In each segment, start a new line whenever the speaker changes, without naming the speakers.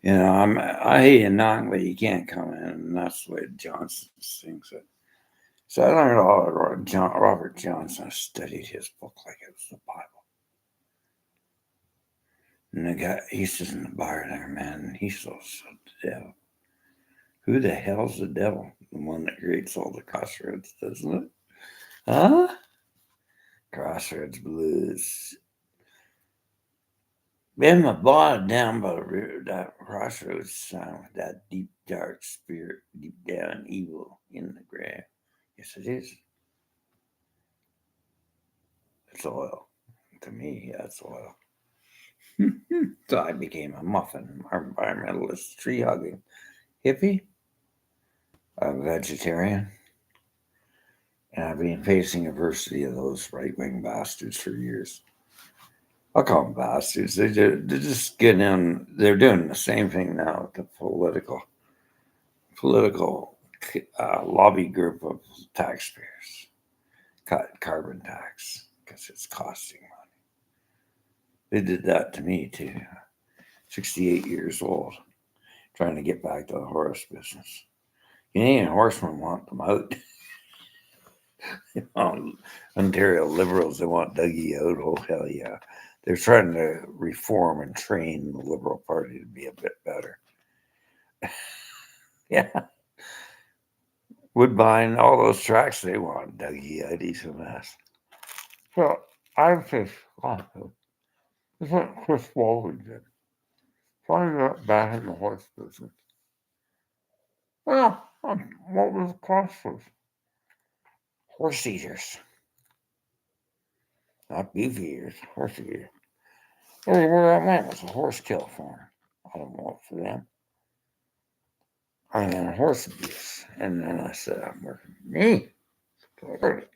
I hate to knock, but you can't come in, and that's the way Johnson sings it. So I learned all about Robert Johnson. I studied his book like it was the Bible. And the guy, he says in the bar there, man, he saw the devil. Who the hell's the devil? The one that creates all the crossroads, doesn't it? Huh? Crossroads blues. Been my body down by the river, that crossroads sound with that deep, dark spirit, deep down evil in the ground. Yes, it is. It's oil. To me, that's oil. So I became a muffin, environmentalist, tree hugging hippie, a vegetarian, and I've been facing adversity of those right wing bastards for years. I'll call them bastards. They're just getting in. They're doing the same thing now with the political lobby group of taxpayers. Cut carbon tax because it's costing money. They did that to me too. 68 years old, trying to get back to the horse business. Canadian horsemen want them out. Ontario Liberals, they want Dougie out. Oh, hell yeah. They're trying to reform and train the Liberal Party to be a bit better. Yeah. Woodbine, all those tracks, they want Dougie out. He's a mess. So I fish. This is what Chris Waller did. Trying to get back in the horse business. Well, what was the cost of horse eaters? Not beef eaters, horse eaters. Everywhere I went was a horse kill farm. I don't want for them. I ran horse abuse. And then I said, I'm working for me. So I heard it.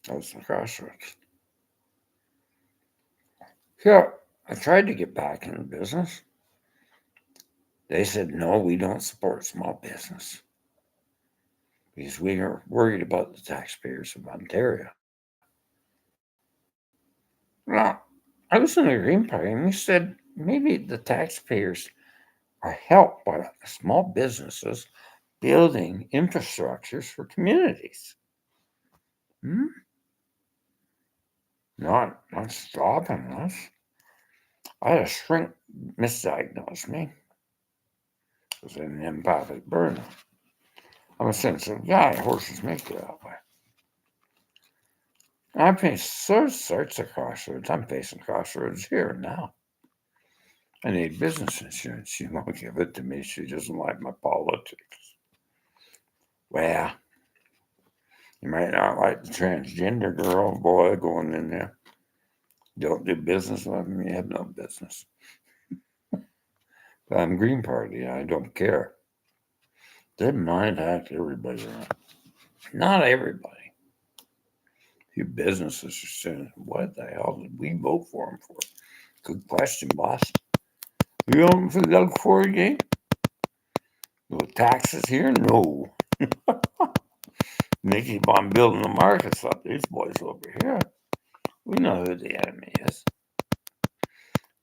That was the crossroads. So I tried to get back in the business. They said, no, we don't support small business because we are worried about the taxpayers of Ontario. Now, I was in the Green Party and we said maybe the taxpayers are helped by small businesses building infrastructures for communities. Not stopping us. I had a shrink misdiagnose me. It was an empathic burnout. I'm a sensitive guy. Horses make it that way. I faced all sorts of crossroads. I'm facing crossroads here now. I need business insurance. She won't give it to me. She doesn't like my politics. Well, you might not like the transgender girl, boy, going in there. Don't do business with me. You have no business. But I'm Green Party. I don't care. They might hack everybody around. Not everybody. Few businesses are saying, what the hell did we vote for them for? Good question, boss. You voting for Doug Ford again? No taxes here? No. They keep on building the markets up. These boys over here. We know who the enemy is.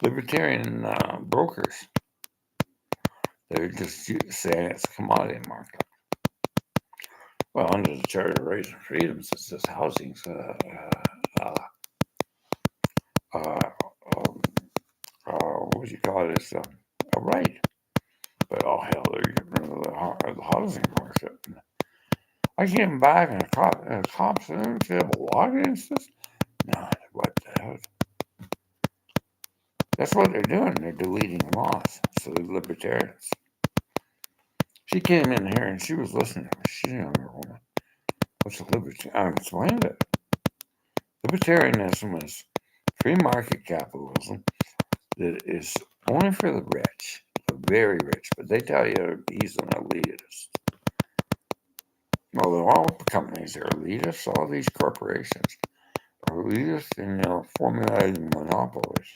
Libertarian brokers. They're just saying it's a commodity market. Well, under the Charter of Rights and Freedoms, it says housing's what do you call it? It's a right. But oh hell, they're getting rid of the housing market. I came back and the cops said they have a law against this. No, what the hell? That's what they're doing. They're deleting laws. So the libertarians. She came in here and she was listening. She's a younger woman. What's a libertarian? I explained it. Libertarianism is free market capitalism that is only for the rich, the very rich. But they tell you he's an elitist. Well, all companies are elitists. All these corporations are elitists and formulating monopolies.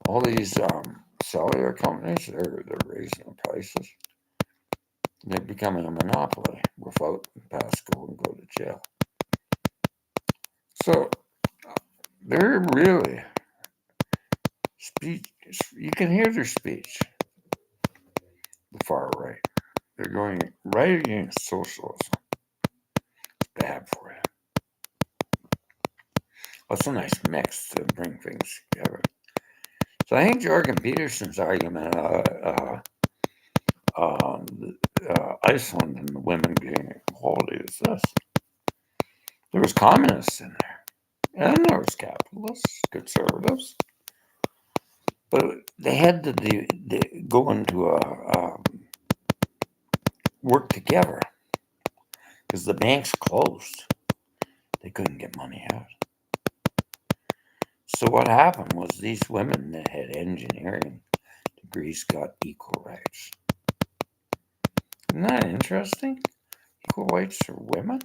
All these cellular companies, they're raising the prices. They're becoming a monopoly without passcode and go to jail. So they're really You can hear their speech, the far right. They're going right against socialism. It's bad for you. Well, it's a nice mix to bring things together. So I think Jorgen Peterson's argument, Iceland and the women getting equality is this. There was communists in there, and there was capitalists, conservatives, but they had to go into work together because the banks closed. They couldn't get money out. So what happened was these women that had engineering degrees got equal rights. Isn't that interesting? Equal rights for women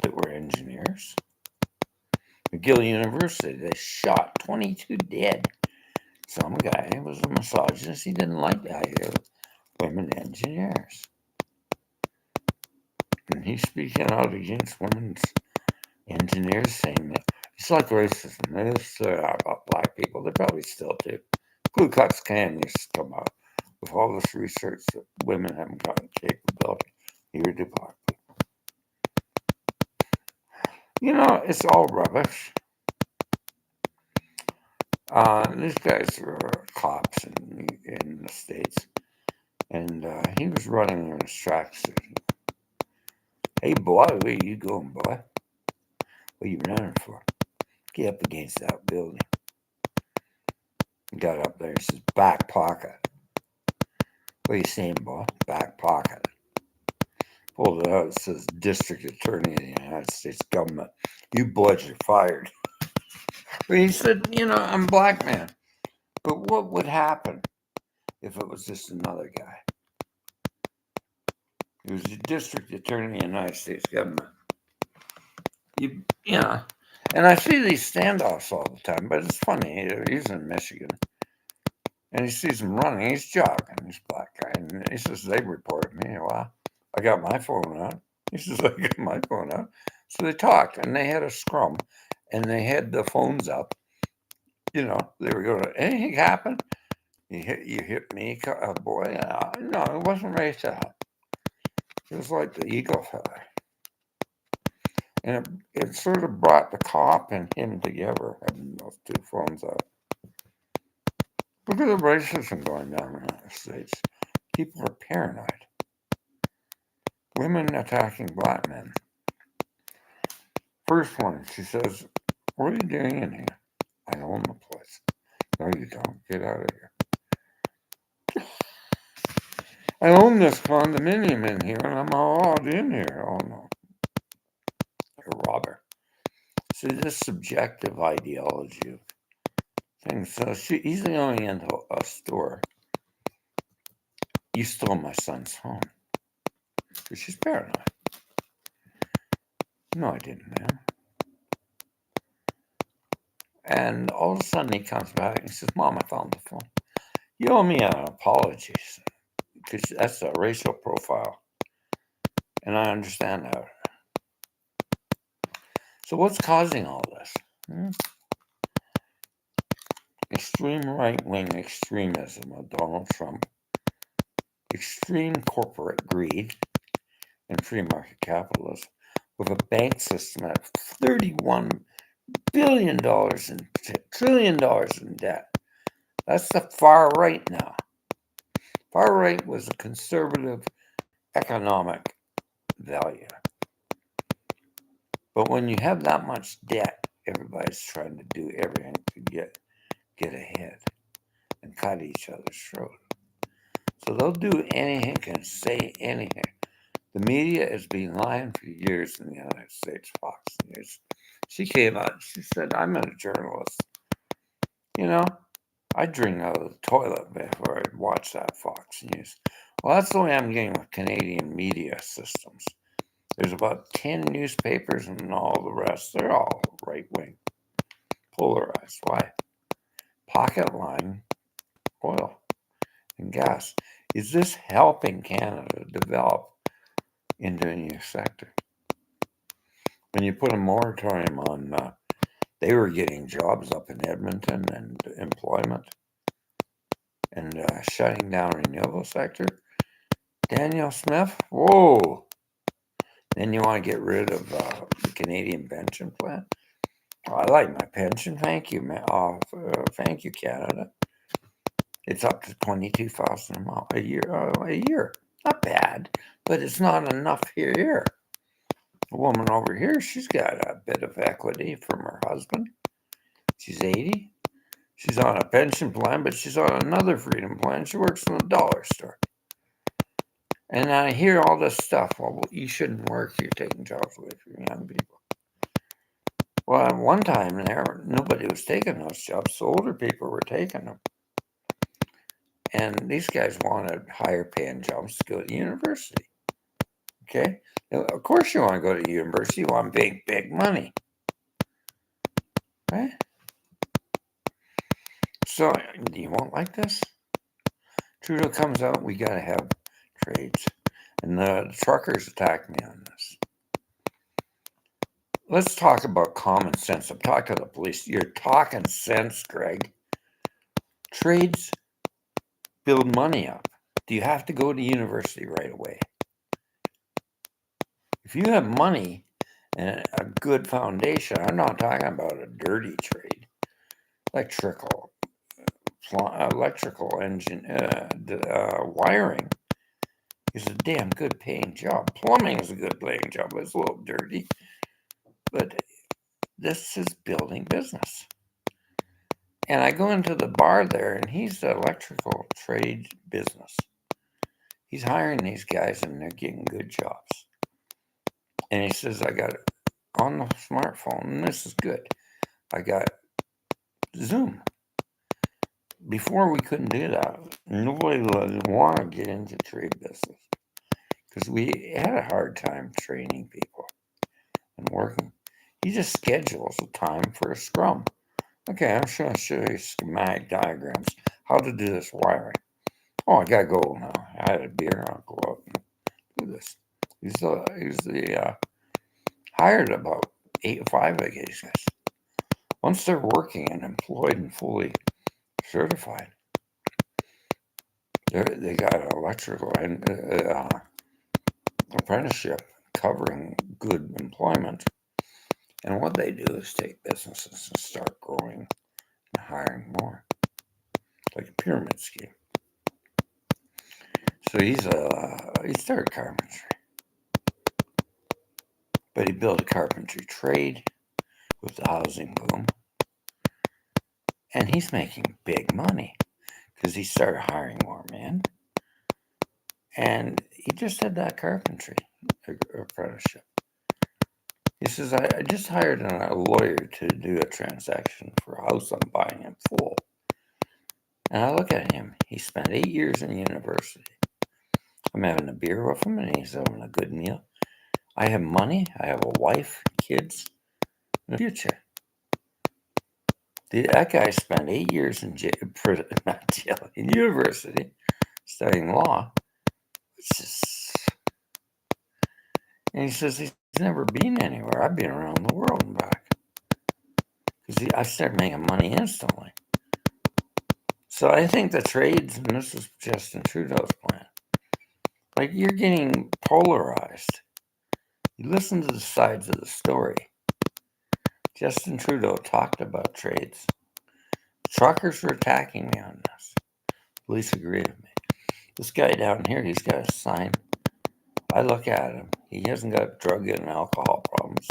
that were engineers. McGill University, they shot 22 dead. Some guy was a misogynist. He didn't like the idea of women engineers. And he's speaking out against women's engineers, saying that it's like racism. They used to about black people. They probably still do. Ku Klux Klan used to come out with all this research that women haven't got the capability. Here do black people. You know, it's all rubbish. These guys were cops in the States, and he was running in his tracksuit. Hey, boy, where you going, boy? What you running for? Get up against that building. He got up there, he says, back pocket. What are you saying, boy? Back pocket. Pulled it out, it says, District Attorney of the United States Government. You boys are fired. But he said, you know, I'm a black man. But what would happen if it was just another guy? He was the District Attorney of the United States Government. You know, and I see these standoffs all the time, but it's funny. He's in Michigan, and he sees him running. He's jogging, this black guy, and he says, they reported me. Well, I got my phone out. He says, I got my phone out. So they talked, and they had a scrum, and they had the phones up. You know, they were going, anything happen? You hit me, boy. No, it wasn't racial. It was like the eagle feather. And it sort of brought the cop and him together, having those two phones up. Look at the racism going down in the United States. People are paranoid. Women attacking black men. First one, she says, what are you doing in here? I own the place. No, you don't. Get out of here. I own this condominium in here, and I'm allowed in here. Oh, no. You're a robber. So this subjective ideology of things. So he's going into a store. You stole my son's phone. Because she's paranoid. No, I didn't, man. And all of a sudden he comes back and he says, Mom, I found the phone. You owe me an apology. Because that's a racial profile. And I understand that. So what's causing all this? Extreme right-wing extremism of Donald Trump, extreme corporate greed, and free market capitalism, with a bank system at $31 billion and trillion dollars in debt. That's the far right now. Far right was a conservative economic value. But when you have that much debt, everybody's trying to do everything to get ahead and cut each other's throat. So they'll do anything and say anything. The media has been lying for years in the United States, Fox News. She came out and she said, I'm a journalist. You know, I drink out of the toilet before I watch that Fox News. Well, that's the way I'm getting with Canadian media systems. There's about 10 newspapers and all the rest, they're all right-wing, polarized. Why? Pocket line oil and gas. Is this helping Canada develop into a new sector? When you put a moratorium on They were getting jobs up in Edmonton and employment and shutting down renewable sector. Daniel Smith, whoa. Then you want to get rid of the Canadian pension plan? Oh, I like my pension. Thank you, thank you, Canada. It's up to $22,000 a year. A year, not bad, but it's not enough here. The woman over here, she's got a bit of equity from her husband. She's 80. She's on a pension plan, but she's on another freedom plan. She works in a dollar store. And I hear all this stuff. Well, you shouldn't work. You're taking jobs away from young people. Well, at one time there, nobody was taking those jobs. So older people were taking them. And these guys wanted higher paying jobs to go to university. Okay? Now, of course you want to go to university. You want big, big money. Right? So, do you want like this? Trudeau comes out, we got to have trades. And the truckers attack me on this. Let's talk about common sense. I'm talking to the police. You're talking sense, Greg. Trades build money up. Do you have to go to university right away? If you have money and a good foundation, I'm not talking about a dirty trade. Electrical engine, wiring is a damn good paying job. Plumbing is a good paying job. It's a little dirty. But this is building business. And I go into the bar there, and he's the electrical trade business. He's hiring these guys, and they're getting good jobs. And he says, I got it on the smartphone, and this is good. I got Zoom. Before we couldn't do that. Nobody would want to get into trade business because we had a hard time training people and working. He just schedules a time for a scrum. Okay, I'm going to show you schematic diagrams, how to do this wiring. Oh, I got to go now. I had a beer. I'll go out and do this. He's hired about 5 of these guys. Once they're working and employed and fully certified, they got an electrical and apprenticeship covering good employment. And what they do is take businesses and start growing and hiring more, like a pyramid scheme. So he started carpentry, but he built a carpentry trade with the housing boom, and he's making big money because he started hiring more men, and he just had that carpentry apprenticeship. He says, I just hired a lawyer to do a transaction for a house I'm buying in full. And I look at him. He spent 8 years in university. I'm having a beer with him, and he's having a good meal. I have money. I have a wife, kids, and a future. That guy spent 8 years in in university, studying law. And he says he's never been anywhere. I've been around the world and back. Because I started making money instantly. So I think the trades, and this is Justin Trudeau's plan, like you're getting polarized. You listen to the sides of the story. Justin Trudeau talked about trades. Truckers were attacking me on this. Police agree with me. This guy down here, he's got a sign. I look at him. He hasn't got drug and alcohol problems.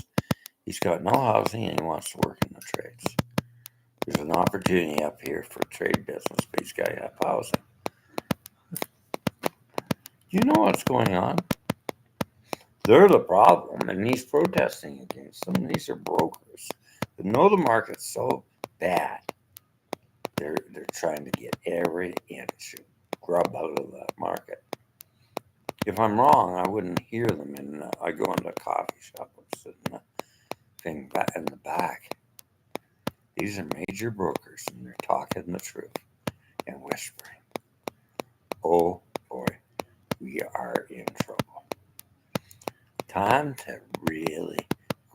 He's got no housing, and he wants to work in the trades. There's an opportunity up here for trade business, but he's got to have housing. You know what's going on? They're the problem, and he's protesting against them. These are brokers that know the market's so bad. They're trying to get every inch of grub out of that market. If I'm wrong, I wouldn't hear them. I go into a coffee shop and sit in the thing back in the back. These are major brokers, and they're talking the truth and whispering. Oh boy, we are in trouble. Time to really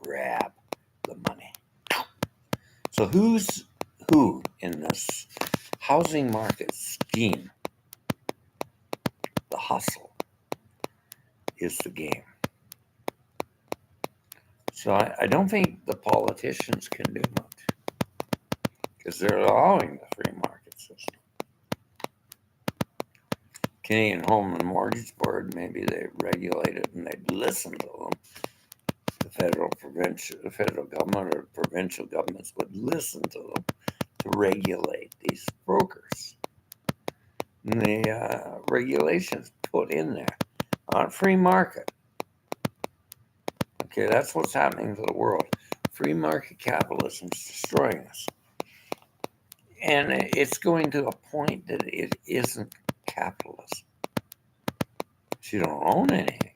grab the money. So who's who in this housing market scheme? The hustle is the game. So I don't think the politicians can do much because they're allowing the free market system. Canadian Home and Mortgage Board, maybe they regulate it and they'd listen to them. The federal government or provincial governments would listen to them to regulate these brokers. And the regulations put in there on free market. Okay, that's what's happening to the world. Free market capitalism is destroying us. And it's going to a point that it isn't capitalism. You don't own anything.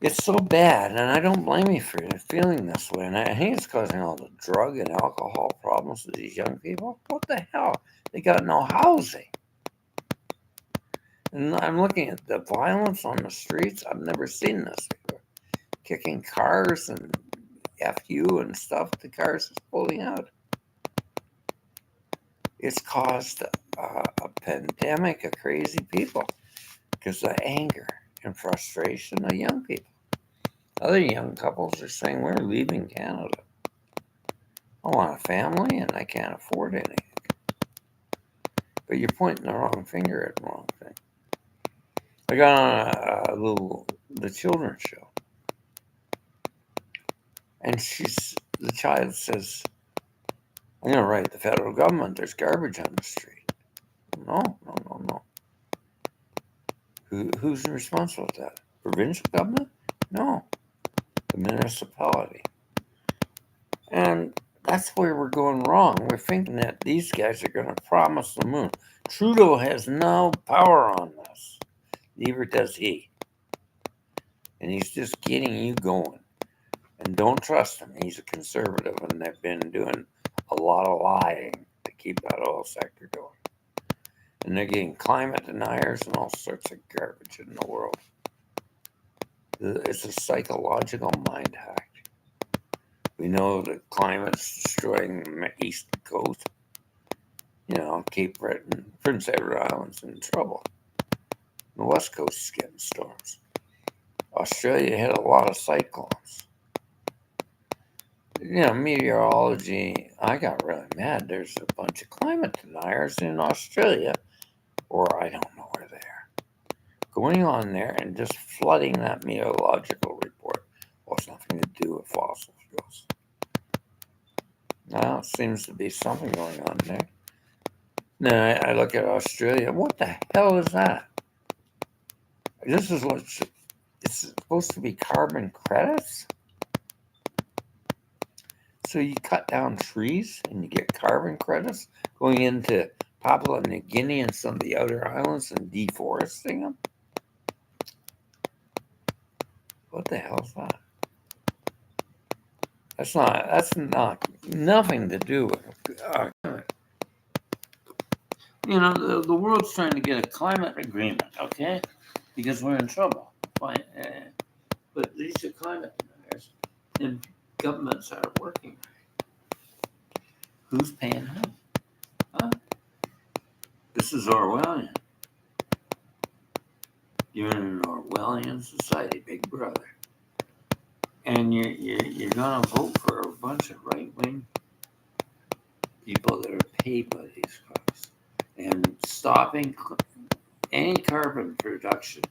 It's so bad, and I don't blame you for feeling this way. And I think it's causing all the drug and alcohol problems to these young people. What the hell? They got no housing. And I'm looking at the violence on the streets. I've never seen this before. Kicking cars and FU and stuff. The cars is pulling out. It's caused a pandemic of crazy people because of anger and frustration of young people. Other young couples are saying, we're leaving Canada. I want a family and I can't afford anything. But you're pointing the wrong finger at the wrong thing. I got on the children's show. And the child says, I'm going to write the federal government. There's garbage on the street. No. Who's responsible for that? Provincial government? No. The municipality. And that's where we're going wrong. We're thinking that these guys are going to promise the moon. Trudeau has no power on this. Neither does he. And he's just getting you going. And don't trust him. He's a conservative, and they've been doing a lot of lying to keep that oil sector going. And they're getting climate deniers and all sorts of garbage in the world. It's a psychological mind hack. We know that climate's destroying the East Coast. Cape Breton, Prince Edward Island's in trouble. The West Coast is getting storms. Australia had a lot of cyclones. Meteorology, I got really mad. There's a bunch of climate deniers in Australia, or I don't know where they are, going on there and just flooding that meteorological report. Well, it's nothing to do with fossil fuels. Now, it seems to be something going on there. Then I look at Australia. What the hell is that? This is what it's supposed to be carbon credits? So you cut down trees and you get carbon credits going into Papua New Guinea and some of the outer islands and deforesting them? What the hell is that? That's not nothing to do with the world's trying to get a climate agreement, okay? Because we're in trouble. Fine. But these are climate deniers, and governments aren't working. Who's paying who? Huh? This is Orwellian. You're in an Orwellian society, big brother. And you're going to vote for a bunch of right-wing people that are paid by these folks. And stopping any carbon production.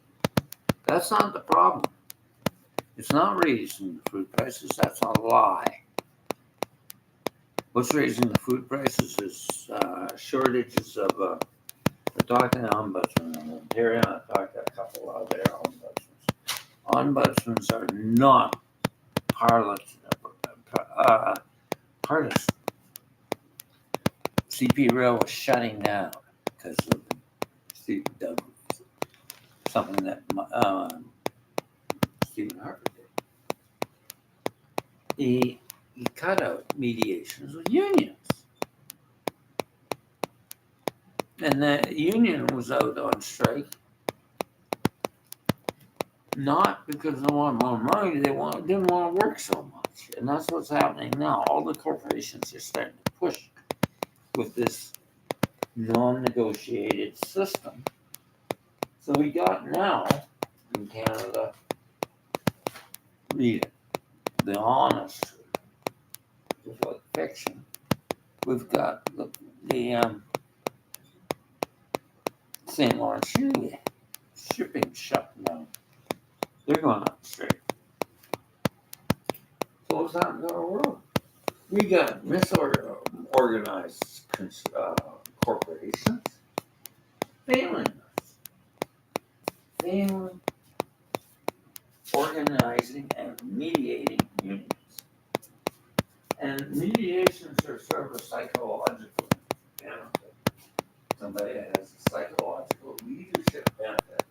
That's not the problem. It's not raising the food prices. That's a lie. What's raising the food prices is shortages of. I talked to an ombudsman in Ontario. I talked to a couple of other ombudsmans. Ombudsmans are not partisan. CP Rail was shutting down because of something that Stephen Harper did. He cut out mediations with unions. And the union was out on strike. Not because they want more money, they didn't want to work so much. And that's what's happening now. All the corporations are starting to push with this non-negotiated system. So we got now in Canada, read it, the honest, just like fiction. We've got the St. Lawrence shipping shut down. They're going up straight. So what's happening to our world? We got misorganized corporations failing us. Failing organizing and mediating unions. And mediations are sort of a psychological benefit. Somebody that has a psychological leadership benefit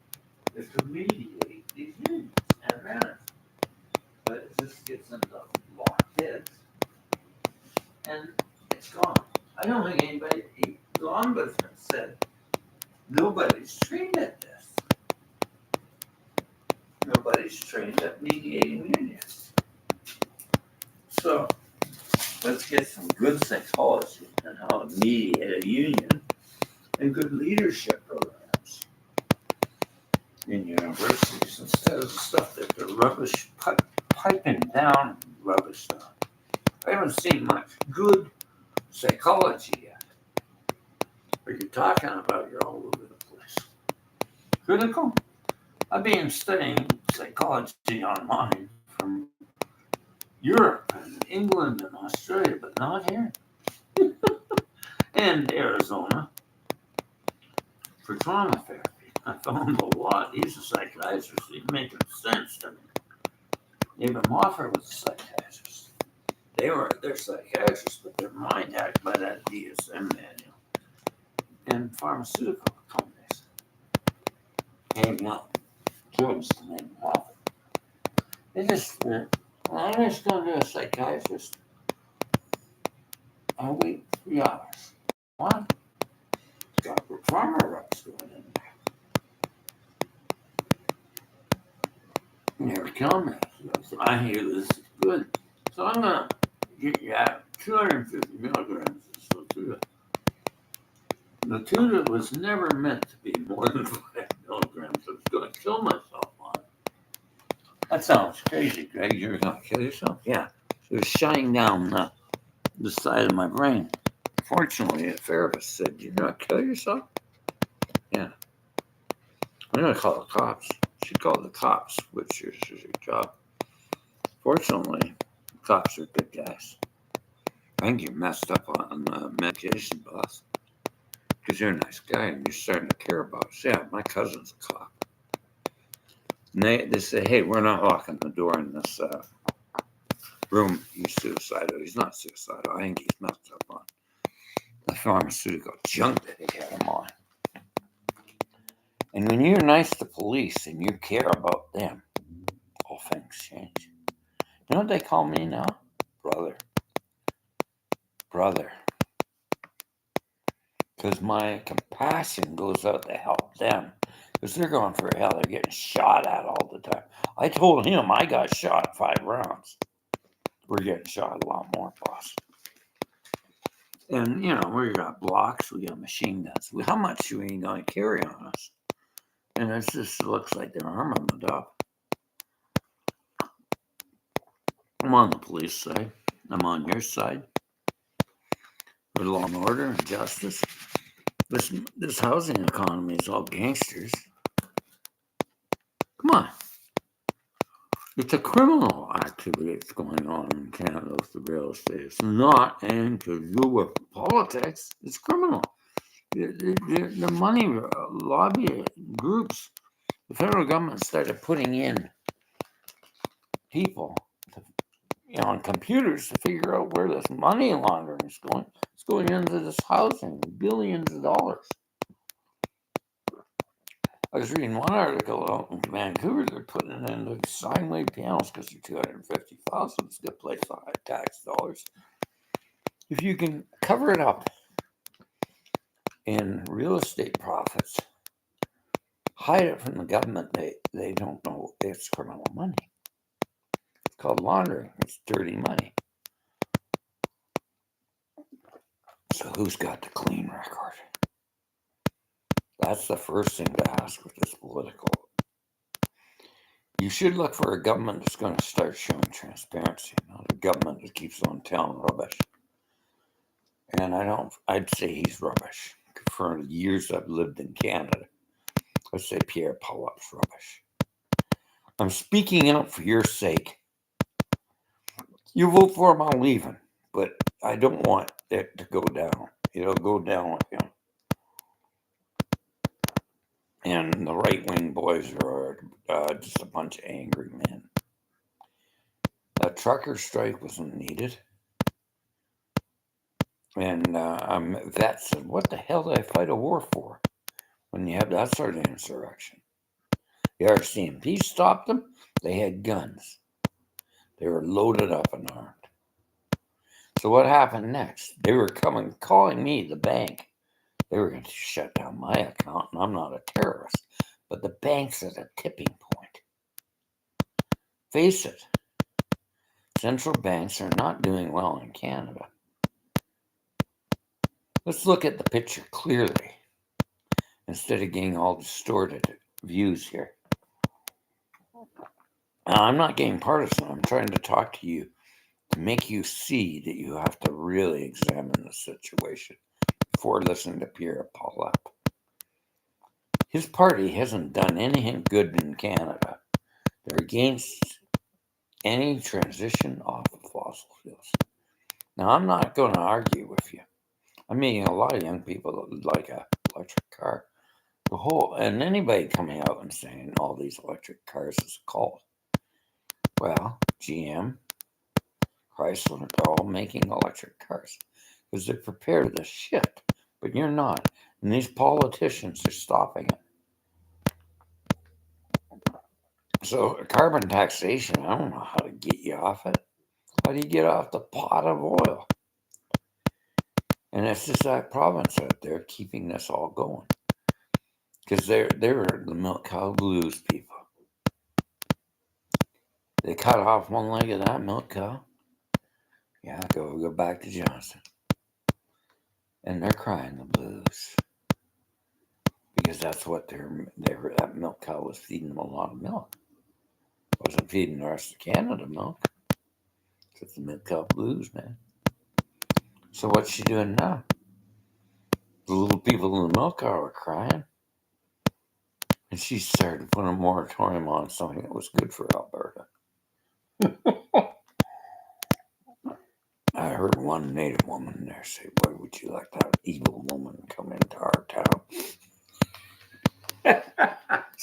is to mediate these unions and manage. But it just gets into locked heads and it's gone. I don't think anybody, the ombudsman said, nobody's trained at this. Nobody's trained at mediating unions. So let's get some good psychology on how to mediate a union and good leadership programs in universities instead of the stuff that they're rubbish piping down rubbish stuff. I haven't seen much good psychology yet. What you're talking about, you're all over the place. Critical? I've been studying psychology online from Europe and England and Australia, but not here. And Arizona for trauma therapy. I found a lot. He's a psychiatrist. He's making sense to me. Even Moffer was a psychiatrist. They're psychiatrists, but they're mind hacked by that DSM manual and pharmaceutical companies. Ain't not drugs to make profit. They just, I just go to a psychiatrist. I wait 3 hours. What? Got farmer reps going in there. Never tell me. So I hear this is good. So I'm going to get you out 250 milligrams of Sotuda. The Tuda was never meant to be more than 5 milligrams. I was going to kill myself on it. That sounds crazy, Greg. You're going to kill yourself? Yeah. It was shutting down the side of my brain. Fortunately, a therapist said, "You're going to kill yourself?" Yeah. I'm going to call the cops. She called the cops, which is her job. Fortunately, cops are good guys. I think you're messed up on medication, boss. Because you're a nice guy and you're starting to care about us. Yeah, my cousin's a cop. And they say, hey, we're not locking the door in this room. He's suicidal. He's not suicidal. I think he's messed up on the pharmaceutical junk that they had him on. And when you're nice to police and you care about them, all things change. You know what they call me now? Brother. Because my compassion goes out to help them. Because they're going for hell. They're getting shot at all the time. I told him I got shot 5 rounds. We're getting shot a lot more, boss. And, we got blocks. We got machine guns. How much are we going to carry on us? And it just looks like they're arming it up. I'm on the police side. I'm on your side. For law and order and justice. This housing economy is all gangsters. Come on. It's a criminal activity that's going on in Canada with the real estate. It's not anything to do with politics. It's criminal. The money lobby groups, the federal government started putting in people on computers to figure out where this money laundering is going. It's going into this housing, billions of dollars. I was reading one article out in Vancouver. They're putting it into sine wave panels because they're $250,000. It's a good place to hide tax dollars. If you can cover it up in real estate profits, hide it from the government. They don't know it's criminal money. It's called laundering. It's dirty money. So who's got the clean record? That's the first thing to ask with this political. You should look for a government that's going to start showing transparency, not a government that keeps on telling rubbish. And I'd say he's rubbish. For the years I've lived in Canada, I'd say Pierre Pollock's rubbish. I'm speaking out for your sake. You vote for him, I'll leave him. But I don't want it to go down. It'll go down with him. And the right-wing boys are just a bunch of angry men. A trucker strike wasn't needed. And that said, what the hell did I fight a war for when you have that sort of insurrection? The RCMP stopped them. They had guns. They were loaded up and armed. So what happened next? They were calling me, the bank. They were going to shut down my account, and I'm not a terrorist. But the bank's at a tipping point. Face it, central banks are not doing well in Canada. Let's look at the picture clearly instead of getting all distorted views here. Now, I'm not getting partisan. I'm trying to talk to you to make you see that you have to really examine the situation before listening to Pierre Pollock. His party hasn't done anything good in Canada. They're against any transition off of fossil fuels. Now, I'm not going to argue with you. I'm meeting a lot of young people that would like an electric car. And anybody coming out and saying all these electric cars is a cult. Well, GM, Chrysler, they're all making electric cars because they're prepared to shift, but you're not. And these politicians are stopping it. So carbon taxation, I don't know how to get you off it. How do you get off the pot of oil? And it's just that province out there keeping this all going. Because they're the milk cow blues people. They cut off one leg of that milk cow. Yeah, go back to Johson. And they're crying the blues. Because that's what that milk cow was feeding them a lot of milk. It wasn't feeding the rest of Canada milk. It's the milk cow blues, man. So what's she doing now? The little people in the milk cow are crying. And she started putting a moratorium on something that was good for Alberta. I heard one Native woman there say, "Why would you let that evil woman come into our town?"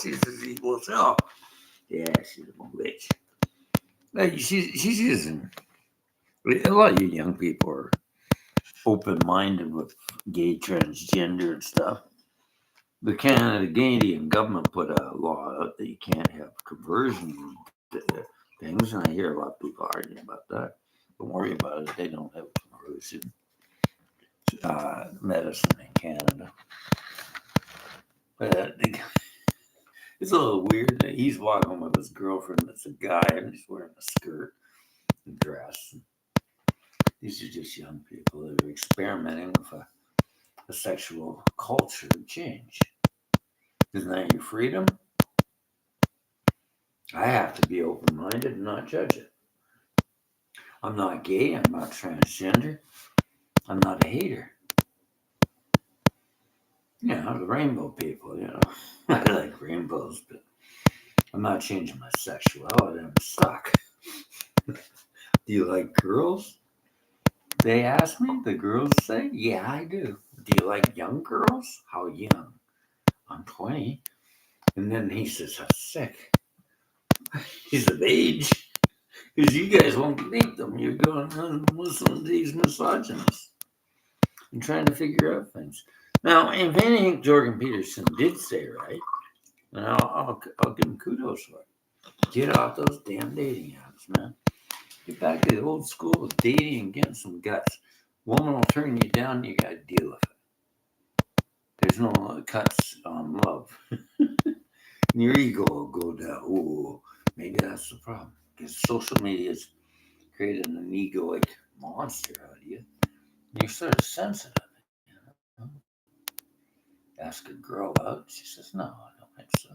She's as evil as hell. Yeah, she's a witch. She's using. A lot of you young people are open-minded with gay, transgender, and stuff. The Canadian government put a law out that you can't have conversion things, and I hear a lot of people arguing about that. Don't worry about it. They don't have conversion medicine in Canada. But it's a little weird that he's walking with his girlfriend that's a guy and he's wearing a skirt and dress. These are just young people that are experimenting with a sexual culture change. Isn't that your freedom? I have to be open-minded and not judge it. I'm not gay. I'm not transgender. I'm not a hater. The rainbow people, I like rainbows, but I'm not changing my sexuality. I'm stuck. Do you like girls? They ask me. The girls say, yeah, I do. Do you like young girls? How young? I'm 20. And then he says, that's sick. He's of age. Because you guys won't meet them. You're going and listening to these misogynists and trying to figure out things. Now, if anything Jordan Peterson did say right, and I'll give him kudos for it. Get off those damn dating apps, man. Get back to the old school of dating and getting some guts. Woman will turn you down, you got to deal with it. There's no cuts on love. Your ego will go down. Ooh, maybe that's the problem. Because social media has created an egoic monster out of you. You're sort of sensitive. Ask a girl out, she says, no, I don't think so.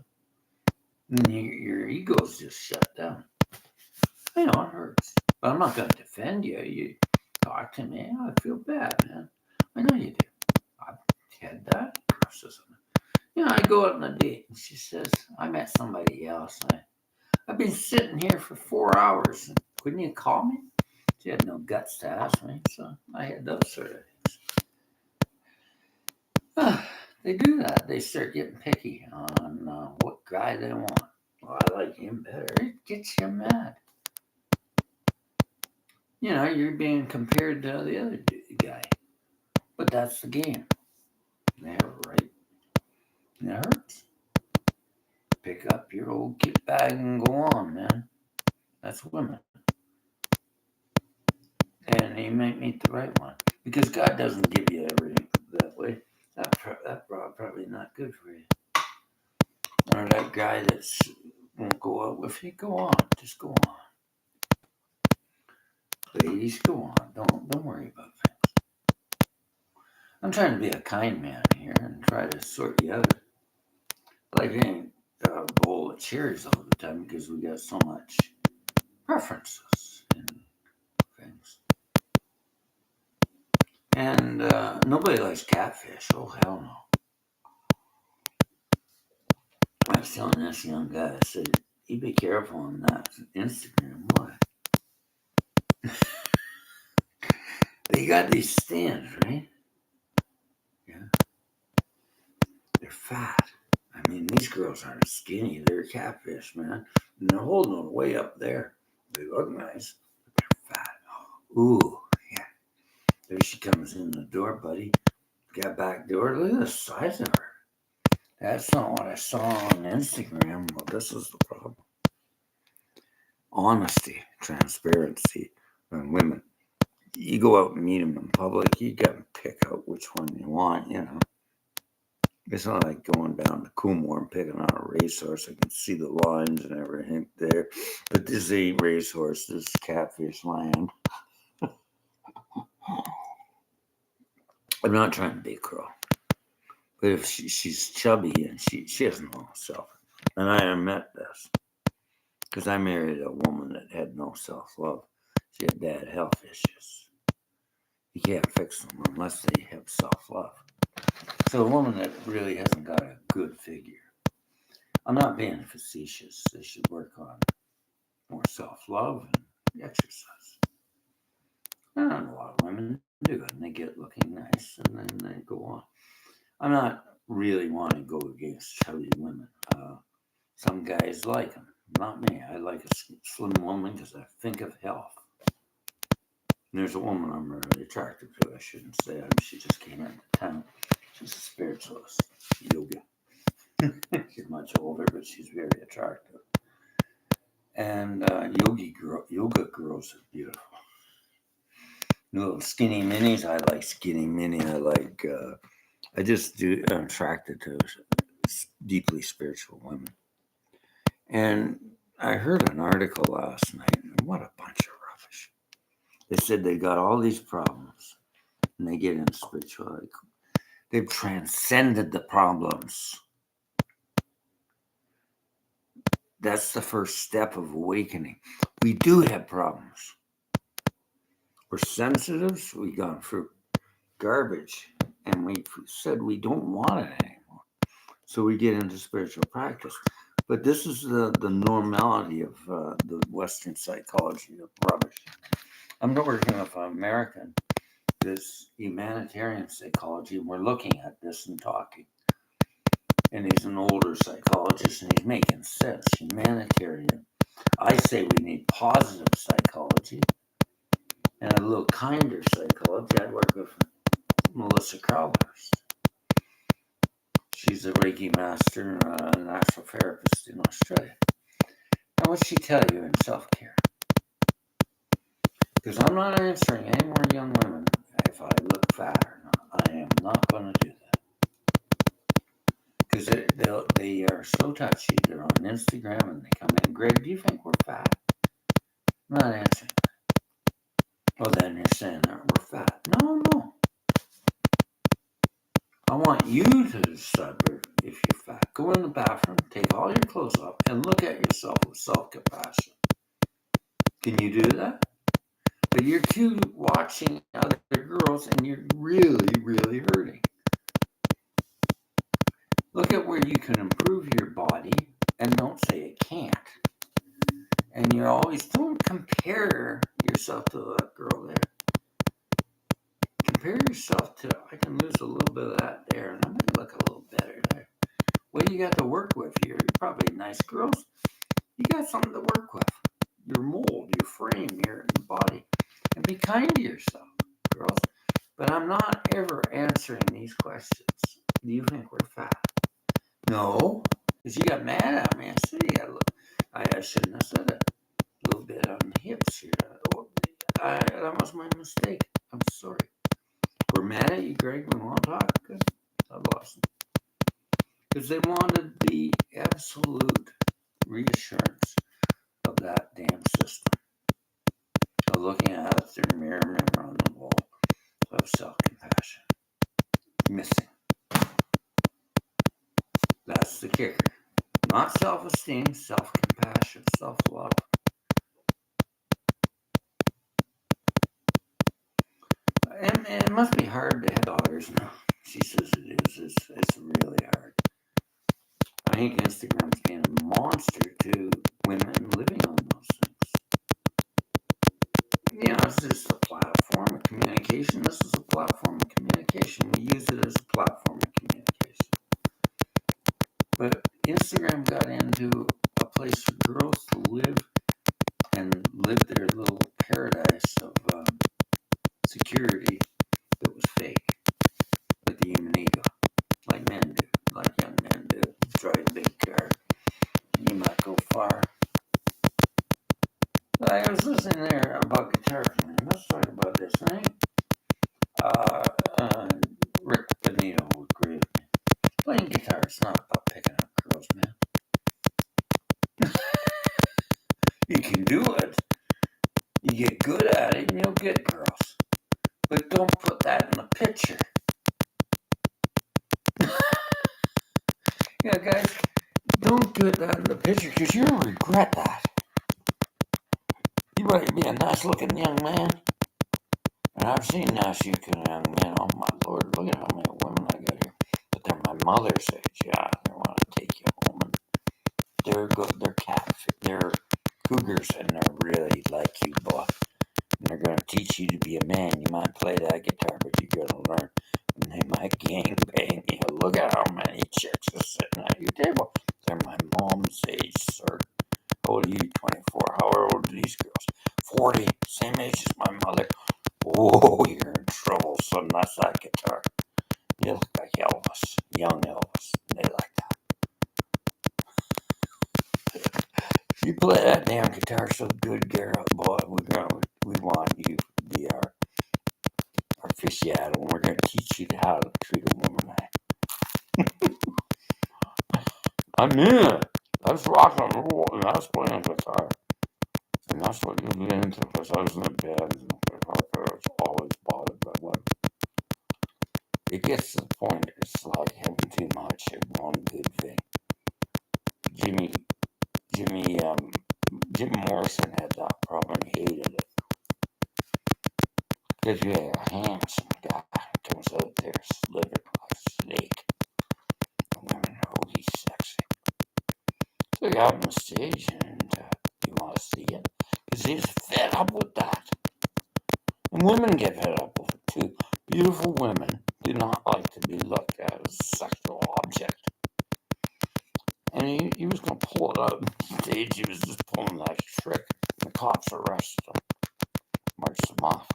And your ego's just shut down. I know it hurts. But I'm not going to defend you. You talk to me, I feel bad, man. I know you do. I've had that. Girl says, I go out on a date, and she says, I met somebody else. I've been sitting here for 4 hours. Couldn't you call me? She had no guts to ask me, so I had those sort of things. They do that. They start getting picky on what guy they want. Well, I like him better. It gets you mad. You're being compared to the other guy. But that's the game. They have a right. And it hurts. Pick up your old kit bag and go on, man. That's women. And you might meet the right one. Because God doesn't give you everything that way. That probably not good for you. Or that guy that won't go out with you, go on. Just go on. Ladies, go on. Don't worry about things. I'm trying to be a kind man here and try to sort you out. Like I ain't a bowl of cherries all the time because we got so much preferences in things. And nobody likes catfish. Oh, hell no. I was telling this young guy, I said, you be careful on that Instagram. Why? They got these stands, right? Yeah. They're fat. I mean, these girls aren't skinny. They're catfish, man. And they're holding them way up there. They look nice, but they're fat. Ooh, yeah. There she comes in the door, buddy. Got back door. Look at the size of her. That's not what I saw on Instagram. Well, this is the problem. Honesty, transparency, and women. You go out and meet them in public, you got to pick out which one you want, It's not like going down to Coolmore and picking out a racehorse. I can see the lines and everything there. But this ain't racehorse, this is catfish land. I'm not trying to be cruel. But if she's chubby and she has no self. And I admit this. Because I married a woman that had no self-love. She had bad health issues. You can't fix them unless they have self-love. So a woman that really hasn't got a good figure. I'm not being facetious. They should work on more self-love and exercise. I don't know a lot of women do it, and they get looking nice, and then they go on. I'm not really wanting to go against chubby women. Some guys like them. Not me. I like a slim woman because I think of health. And there's a woman I'm really attracted to. I shouldn't say. She just came into town. She's a spiritualist, yoga. She's much older, but she's very attractive. And yoga girls are beautiful. Little skinny minis. I like skinny mini. I just do. I'm attracted to deeply spiritual women. And I heard an article last night. And what a bunch of rubbish. They said they got all these problems, and they get into spirituality. They've transcended the problems. That's the first step of awakening. We do have problems. We're sensitives. We've gone through garbage, and we said we don't want it anymore. So we get into spiritual practice. But this is the normality of the Western psychology of rubbish. I'm working with an American, this humanitarian psychology, and we're looking at this and talking. And he's an older psychologist, and he's making sense. Humanitarian. I say we need positive psychology and a little kinder psychology. I work with Melissa Crowhurst. She's a Reiki master and a natural therapist in Australia. Now, what's she tell you in self-care? Because I'm not answering any more young women if I look fat or not. I am not going to do that. Because they are so touchy. They're on Instagram and they come in. Greg, do you think we're fat? I'm not answering. Well, then you're saying that we're fat. No. I want you to decide if you're fat. Go in the bathroom, take all your clothes off, and look at yourself with self-compassion. Can you do that? But you're too watching other girls, and you're really, really hurting. Look at where you can improve your body, and don't say it can't. And you always don't compare yourself to that girl there. Compare yourself to, I can lose a little bit of that there, and I might look a little better there. What do you got to work with? You're probably nice girls. You got something to work with. Your mold, your frame, your body. And be kind to yourself, girls. But I'm not ever answering these questions. Do you think we're fat? No. Because you got mad at me. I said you got a little, I shouldn't have said it. A little bit on the hips here. That was my mistake. I'm sorry. We're mad at you, Greg. We want to talk. Good. I lost them. Because they wanted the absolute reassurance of that damn system. Of looking at it through a mirror on the wall of self-compassion. Missing. That's the kicker. Not self-esteem, self-compassion, self-love. And it must be hard to have daughters now. She says it is. It's really hard. I think Instagram's being a monster to women living on those things. You know, it's just a platform of communication. This is a platform of communication. We use it as a platform of communication. But Instagram got into a place for girls to live and live their little paradise of security that was fake with the human ego, like men do, like young men do. Drive a big car, you might go far. I was listening there about guitars, man. Let's talk about this, right? Rick Benito would agree with me. Playing guitar is not about picking up girls, man. You can do it. You get good at it and you'll get girls. But don't put that in the picture. Yeah, guys, don't put that in the picture because you'll regret that. You might be a nice looking young man. And I've seen nice looking young men. Oh my Lord, look at how many women I got here. But they're my mother's age. Yeah, they want to take you home. And they're good. They're cougars and they're really like you, boy. And they're going to teach you to be a man. You might play that guitar, but you're going to learn. And they might gang bang you. Look at how many chicks are sitting at your table. They're my mom's age, sir. How old are you? 24. How old are these girls? 40. Same age as my mother. Oh, you're in trouble, son. That's that guitar. You look like Elvis. Young Elvis. They like that. You play that damn guitar so good, Garrett, boy. We want you to be our aficionado, and we're going to teach you how to treat a woman. I'm in it. That's rock and roll, and that's playing guitar. And that's what you get into, because I was in a band, and it's always bothered by women. It gets to the point, it's like having too much of one good thing. Jim Morrison had that problem, he hated it. Because you have a handsome guy comes out there slithering like a snake. And women, oh, he's sexy. So you out on the stage and you want to see it. Because he's fed up with that. And women get fed up with it too. Beautiful women do not like to be looked at as a sexual object. And he was going to pull it out on stage. He was just pulling that trick. The cops arrested him. Marched him off.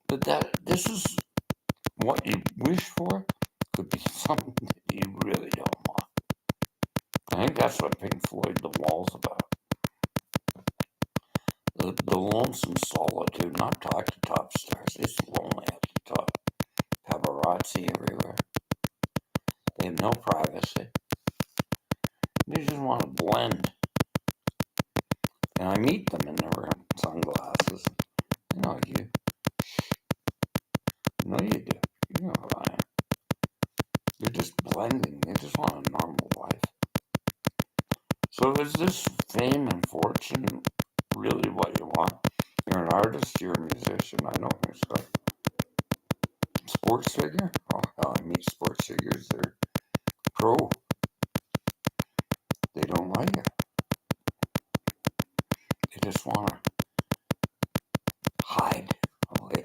But this is what you wish for could be something that you really don't want. I think that's what Pink Floyd The Wall's about. The lonesome solitude, not talk to top stars. It's lonely at the top. Paparazzi everywhere. They have no privacy. They just want to blend. And I meet them and they're wearing sunglasses. I know you. No, you do. You know who I am. They're just blending. They just want a normal life. So is this fame and fortune really what you want? You're an artist, you're a musician, I know your stuff. Sports figure? Oh hell, I meet sports figures, they're pro. They don't like it. They just want to hide away.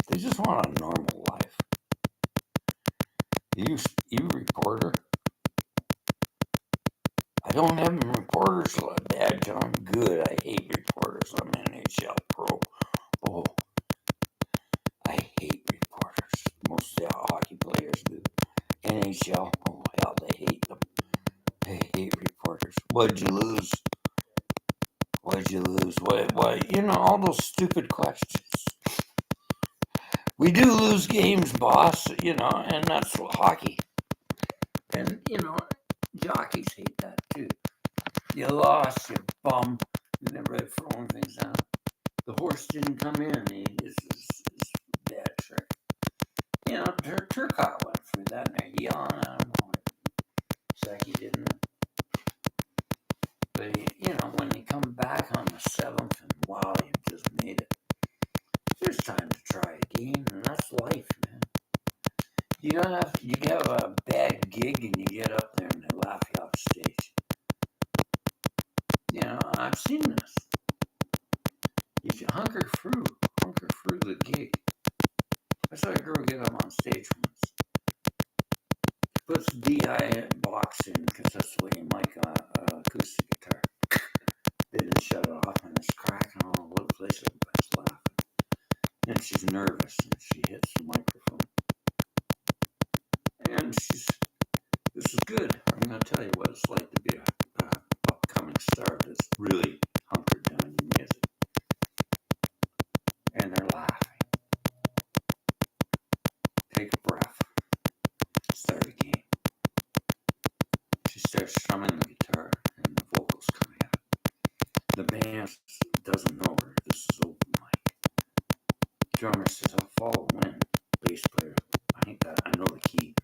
They just want a normal life. You reporter? I don't have reporters badge on. Good. I hate reporters. I'm NHL pro. Oh, I hate reporters. Most hockey players do. NHL. Oh hell, they hate them. They hate reporters. What'd you lose? What'd you lose? What? You know, all those stupid questions. We do lose games, boss. You know, and that's hockey. And you know, jockeys hate that too. You lost, you bum. And they're right throwing things out. The horse didn't come in. This is bad trick. You know, Turcotte went through that and they're yelling at him. It's like he didn't. But, you know, when you come back on the 7th and wow, you just made it. There's time to try again, and that's life, man. You have a bad gig and you get up there and they laugh you off stage. You know, I've seen this. You should hunker through the gig. I saw a girl get up on stage once. Puts DI box in because that's the way you mic acoustic guitar. They didn't shut it off and it's cracking all over the place. Everybody's laughing. And she's nervous and she hits the microphone. And this is good. I'm going to tell you what it's like to be a upcoming star that's really hunkered down your music. And they're laughing. Take a breath. Start again. She starts strumming the guitar and the vocals coming out. The band doesn't know her. This is open mic. Drummer says, I'll follow in. Bass player, I know the key.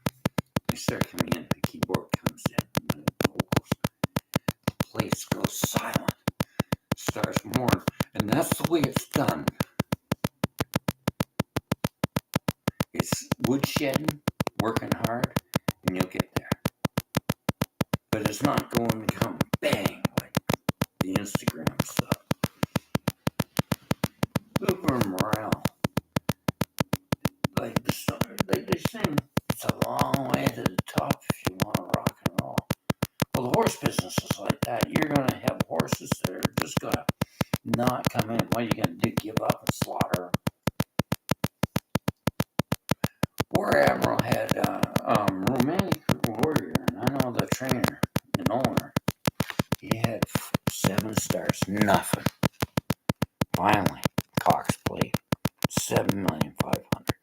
They start coming in. The keyboard comes in. And the vocals. The place goes silent. Starts more. And that's the way it's done. It's woodshedding, working hard, and you'll get there. But it's not going to come bang like the Instagram stuff. Super morale. Like they sing, it's a long way to the top if you want to rock and roll. Well, the horse business is like that. You're going to have horses that are just going to not come in. What are you going to do? Give up and slaughter? War Admiral had Romantic Warrior, and I know the trainer, the owner. He had 7 stars, nothing. Finally, Cox played 7,500,000.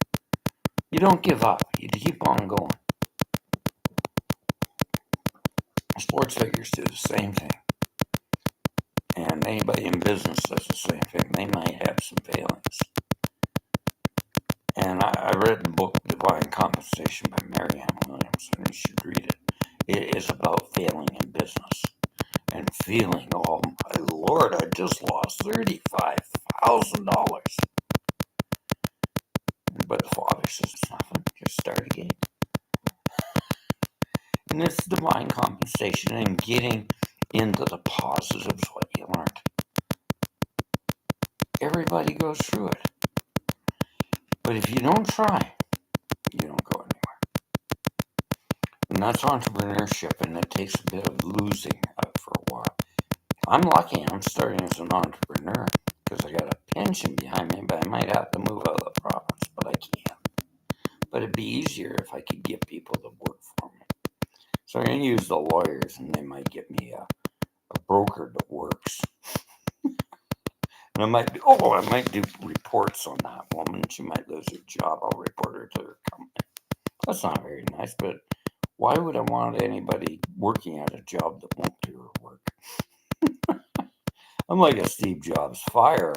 You don't give up. You keep on going. Sports figures do the same thing. And anybody in business does the same thing. They might have some failings. And I read the book Divine Compensation by Marianne Williamson. You should read it. It is about failing in business. And feeling, oh my Lord, I just lost $35,000. But the Father says it's nothing. Just start again. And it's divine compensation and getting into the positives what you learned. Everybody goes through it. But if you don't try, you don't go anywhere. And that's entrepreneurship, and it takes a bit of losing for a while. I'm lucky I'm starting as an entrepreneur because I got a pension behind me, but I might have to move out of the province, but I can't. But it'd be easier if I could get people to work for me. So I'm going to use the lawyers, and they might get me a broker that works. And I might do reports on that woman. She might lose her job. I'll report her to her company. That's not very nice, but Why would I want anybody working at a job that won't do her work? I'm like a Steve Jobs fire,